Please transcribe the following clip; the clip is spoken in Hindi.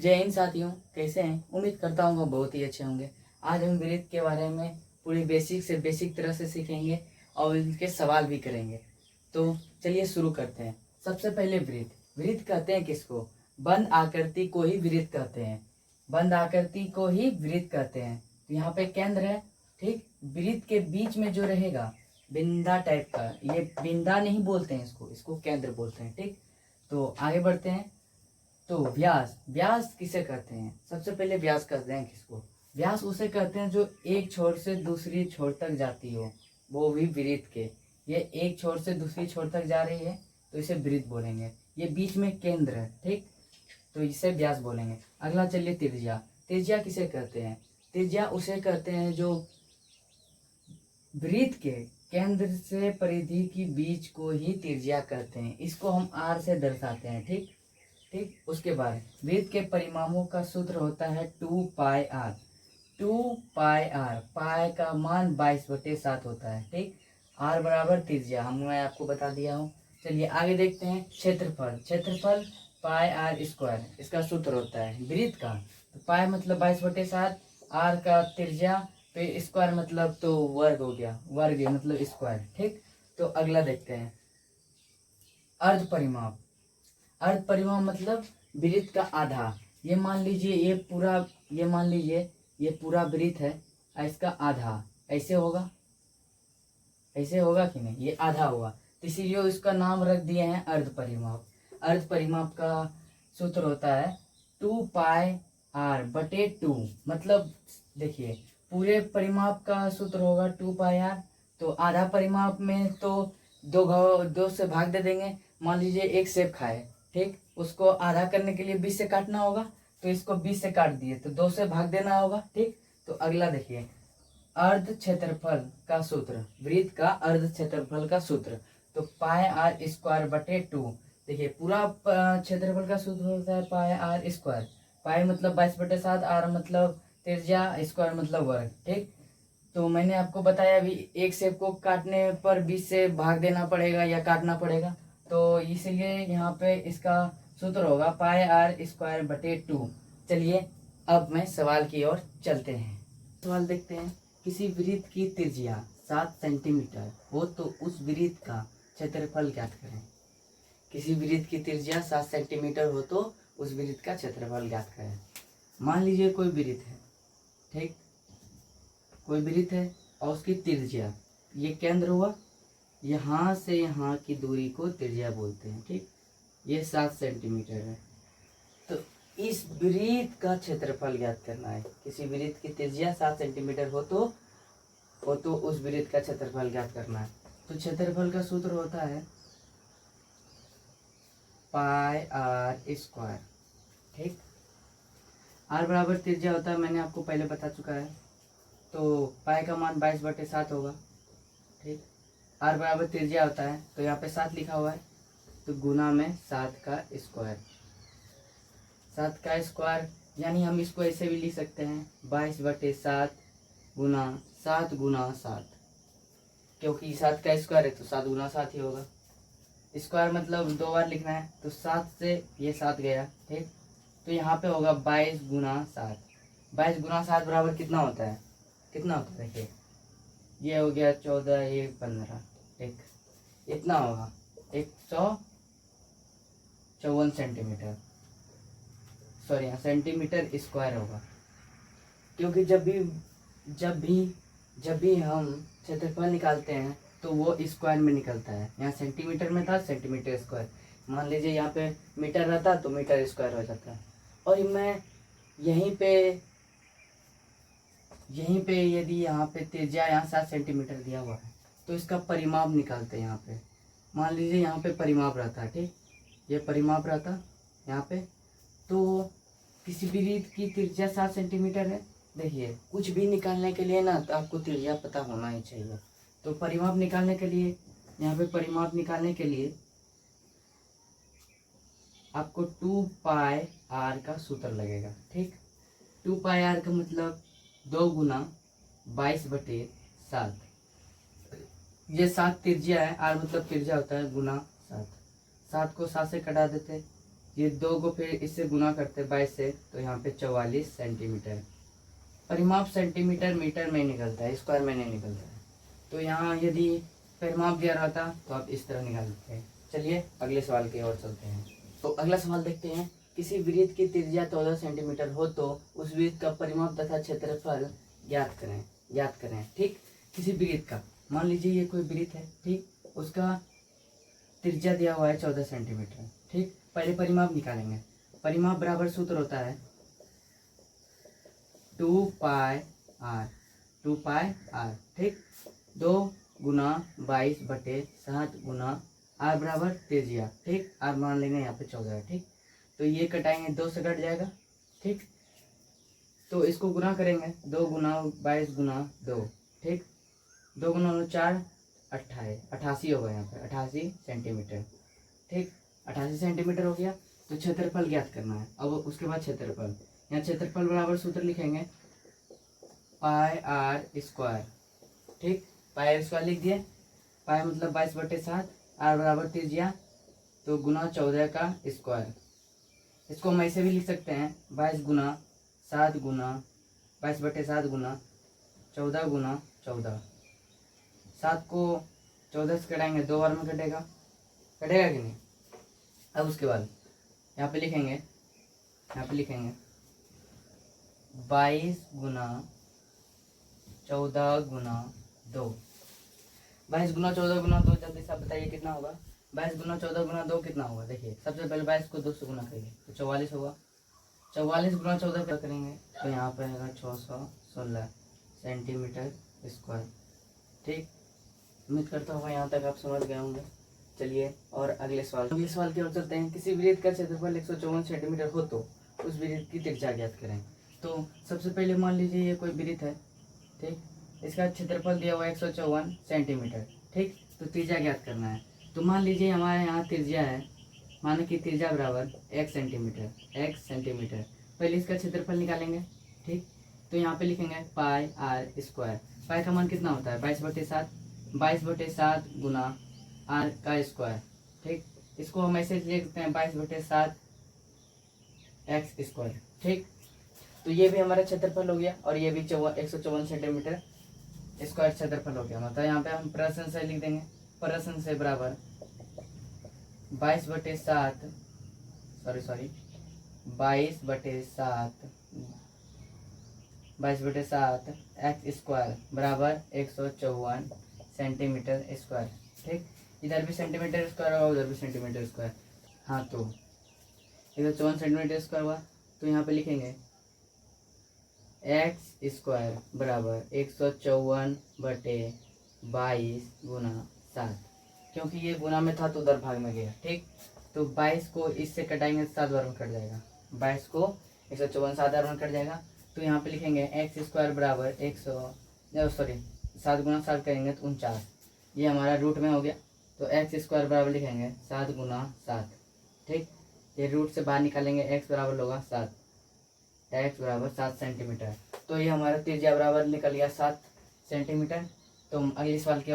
जय हिंद साथियों, कैसे हैं? उम्मीद करता हूँ वो बहुत ही अच्छे होंगे। आज हम वृत्त के बारे में पूरी बेसिक से बेसिक तरह से सीखेंगे और इनके सवाल भी करेंगे। तो चलिए शुरू करते हैं। सबसे पहले वृत्त कहते हैं किसको? बंद आकृति को ही वृत्त कहते हैं। बंद आकृति को ही वृत्त कहते हैं। तो यहाँ पे केंद्र है, ठीक। वृत्त के बीच में जो रहेगा बिंदा टाइप का, ये बिंदा नहीं बोलते हैं, इसको केंद्र बोलते हैं, ठीक। तो आगे बढ़ते हैं। तो व्यास किसे कहते हैं? सबसे पहले व्यास कहते हैं किसको? व्यास उसे कहते हैं जो एक छोर से दूसरी छोर तक जाती हो, वो भी वृत्त के। ये एक छोर से दूसरी छोर तक जा रही है तो इसे वृत्त बोलेंगे। ये बीच में केंद्र है, ठीक, तो इसे व्यास बोलेंगे। अगला चलिए त्रिज्या किसे कहते हैं? त्रिज्या उसे कहते हैं जो वृत्त के केंद्र से परिधि की बीच को ही त्रिज्या कहते हैं। इसको हम आर से दर्शाते हैं, ठीक। उसके बाद वृत्त के परिमाणों का सूत्र होता है 2πr। 2πr, पाई का मान 22/7 होता है, ठीक। r बराबर त्रिज्या मैं आपको बता दिया हूँ। चलिए आगे देखते हैं। क्षेत्रफल πr², इसका सूत्र होता है वृत्त का। तो पाई मतलब 22/7, r का त्रिज्या, फिर स्क्वायर मतलब तो वर्ग हो गया, वर्ग मतलब स्क्वायर, ठीक। तो अगला देखते हैं। अर्ध परिमाप मतलब वृत्त का आधा। ये मान लीजिए ये पूरा वृत्त है, इसका आधा ऐसे होगा कि नहीं? ये आधा होगा, तो इसीलिए इसका नाम रख दिए हैं अर्ध परिमाप का सूत्र होता है 2πr/2। मतलब देखिए, पूरे परिमाप का सूत्र होगा 2πr, तो आधा परिमाप में तो दो से भाग दे देंगे। मान लीजिए एक सेब खाए, ठीक, उसको आधा करने के लिए 20 से काटना होगा, तो इसको 20 से काट दिए तो 2 से भाग देना होगा, ठीक। तो अगला देखिए, अर्ध क्षेत्रफल का सूत्र, वृत्त का अर्ध क्षेत्रफल का सूत्र, तो πr²/2। देखिए पूरा क्षेत्रफल का सूत्र होता है πr²। पाई मतलब 22/7, r मतलब त्रिज्या, स्क्वायर मतलब वर्ग, ठीक। तो मैंने आपको बताया अभी एक सेब को काटने पर 20 से भाग देना पड़ेगा या काटना पड़ेगा, तो इसीलिए यहाँ पे इसका सूत्र होगा πr²/2। चलिए अब मैं सवाल की ओर चलते हैं। सवाल देखते हैं। किसी वृत्त की त्रिज्या 7 सेंटीमीटर हो तो उस वृत्त का क्षेत्रफल ज्ञात करें। किसी वृत्त की त्रिज्या 7 सेंटीमीटर हो तो उस वृत्त का क्षेत्रफल ज्ञात करें। मान लीजिए कोई वृत्त है, ठीक, कोई वृत्त है और उसकी त्रिज्या, ये केंद्र हुआ, यहाँ से यहाँ की दूरी को त्रिज्या बोलते हैं, ठीक। ये 7 सेंटीमीटर है, तो इस वृत्त का क्षेत्रफल ज्ञात करना है। किसी वृत्त की त्रिज्या 7 सेंटीमीटर हो तो उस वृत्त का क्षेत्रफल ज्ञात करना है। तो क्षेत्रफल का सूत्र होता है πr², ठीक। r बराबर त्रिज्या होता है, मैंने आपको पहले बता चुका है। तो पाई का मान 22/7 होगा, ठीक। r बराबर त्रिज्या होता है, तो यहाँ पे 7 लिखा हुआ है, तो गुना में 7 का स्क्वायर। 7 का स्क्वायर यानी हम इसको ऐसे भी लिख सकते हैं 22/7 गुना 7 गुना 7, क्योंकि 7 का स्क्वायर है तो 7 गुना 7 ही होगा। स्क्वायर मतलब 2 बार लिखना है, तो 7 से ये 7 गया, ठीक। तो यहाँ पे होगा 22 गुना 7। 22 गुना 7 बराबर कितना होता है? देखिए, ये हो गया 14, ये 15, ठीक, इतना होगा 154 सेंटीमीटर, सॉरी सेंटीमीटर स्क्वायर होगा। क्योंकि जब भी हम क्षेत्रफल निकालते हैं तो वो स्क्वायर में निकलता है। यहाँ सेंटीमीटर में था, सेंटीमीटर स्क्वायर। मान लीजिए यहाँ पे मीटर रहता तो मीटर स्क्वायर हो जाता है। और मैं यहीं पे यदि यहाँ पे त्रिज्या यहाँ 7 सेंटीमीटर दिया हुआ है तो इसका परिमाप निकालते हैं। यहाँ पे मान लीजिए यहाँ पे परिमाप रहता है, ठीक, ये परिमाप रहता यहाँ पे, तो किसी भी वृत्त की त्रिज्या 7 सेंटीमीटर है। देखिए कुछ भी निकालने के लिए ना तो आपको त्रिज्या पता होना ही चाहिए। तो परिमाप निकालने के लिए, यहाँ पे परिमाप निकालने के लिए आपको 2πr का सूत्र लगेगा, ठीक। 2πr का मतलब 2 गुना 22/7। ये 7 त्रिज्या है, r मतलब त्रिज्या होता है, गुना 7। 7 को 7 से कटा देते, ये 2 को फिर इससे गुना करते 22 से, तो यहाँ पे 44 सेंटीमीटर। परिमाप सेंटीमीटर मीटर में निकलता है, स्क्वायर में नहीं निकलता है। तो यहाँ यदि परिमाप दिया रहता तो आप इस तरह निकालते हैं। चलिए अगले सवाल की ओर चलते हैं। तो अगला सवाल देखते हैं। किसी वृत्त की त्रिज्या 14 सेंटीमीटर हो तो उस वृत्त का परिमाप तथा क्षेत्रफल ज्ञात करें। ठीक, किसी वृत्त का, मान लीजिए ये कोई वृत्त है, ठीक, उसका त्रिज्या दिया हुआ है 14 सेंटीमीटर। ठीक, पहले परिमाप निकालेंगे। परिमाप बराबर सूत्र होता है 2πr। ठीक, 2 गुना 22/7 गुना r बराबर त्रिज्या। ठीक, r मान लेंगे यहाँ पे 14 है। ठीक, तो ये कटाएंगे, 2 से कट जाएगा। ठीक, तो इसको गुना करेंगे, 2 गुना 22 गुना 2। ठीक, 2 गुना 4 88 होगा, यहाँ पे 88 सेंटीमीटर। ठीक, 88 सेंटीमीटर हो गया। तो क्षेत्रफल ज्ञात करना है। अब उसके बाद क्षेत्रफल, यहाँ क्षेत्रफल बराबर सूत्र लिखेंगे पाई आर स्क्वायर। ठीक, पाई आर स्क्वायर लिख दिए। पाई मतलब 22/7, आर बराबर त्रिज्या, तो गुना 14 का स्क्वायर। इसको हम ऐसे भी लिख सकते हैं 22 गुना 7 गुना 22/7 गुना 14 गुना 14। 7 को 14 से कटाएंगे, 2 बार में कटेगा कि नहीं। अब उसके बाद यहाँ पे लिखेंगे 22 गुना 14 गुना 2। 22 गुना 14 गुना 2, जल्दी से आप बताइए कितना होगा। 22 गुना 14 गुना 2 कितना होगा। देखिए, सबसे पहले 22 को 2 से गुना करेंगे तो 44 होगा। 44 गुना 14 क्या करेंगे, तो यहाँ पे आएगा 616 सेंटीमीटर स्क्वायर। ठीक, उम्मीद करता हूँ यहाँ तक आप समझ गए होंगे। चलिए और अगले सवाल की ओर चलते हैं। किसी वृत्त का क्षेत्रफल 154 सेंटीमीटर हो तो उस वृत्त की त्रिज्या ज्ञात करें। तो सबसे पहले मान लीजिए ये कोई वृत्त है। ठीक, इसका क्षेत्रफल दिया हुआ है 154 सेंटीमीटर। ठीक, तो त्रिज्या ज्ञात करना है। तो मान लीजिए हमारे यहाँ त्रिज्या है, माने कि त्रिज्या बराबर 1 सेंटीमीटर। पहले इसका क्षेत्रफल निकालेंगे। ठीक, तो यहाँ पे लिखेंगे पाई आर स्क्वायर। पाई का मान कितना होता है 22/7 गुना आर का स्क्वायर। ठीक, इसको हम ऐसे लिख सकते हैं 22/7 एक्स स्क्वायर। ठीक, तो ये भी हमारा क्षेत्रफल हो गया और ये भी 154 सेंटीमीटर स्क्वायर क्षेत्रफल हो गया। मतलब यहाँ पे हम प्रश्न से लिख देंगे, प्रश्न से बराबर 22/7 एक्स स्क्वायर बराबर 154 सेंटीमीटर स्क्वायर। ठीक, इधर भी सेंटीमीटर स्क्वायर होगा, उधर भी सेंटीमीटर स्क्वायर। हाँ, तो 154 सेंटीमीटर स्क्वायर हुआ। तो यहाँ पे लिखेंगे एक्स स्क्वायर बराबर 154/22 गुना 7, क्योंकि ये गुना में था तो उधर भाग में गया। ठीक, तो 22 को इससे कटाएंगे 7 बार में कट जाएगा। 22 को 154 7 बार में कट जाएगा। तो यहाँ पे लिखेंगे एक्स स्क्वायर बराबर 7 गुना 7 करेंगे तो 49। ये हमारा रूट में हो गया। तो एक्स स्क्वायर बराबर लिखेंगे 7 गुना 7। ठीक, ये रूट से बाहर निकालेंगे, एक्स बराबर होगा 7, एक्स बराबर 7 सेंटीमीटर। तो ये हमारा त्रिज्या बराबर निकल गया 7 सेंटीमीटर। तो अगले सवाल की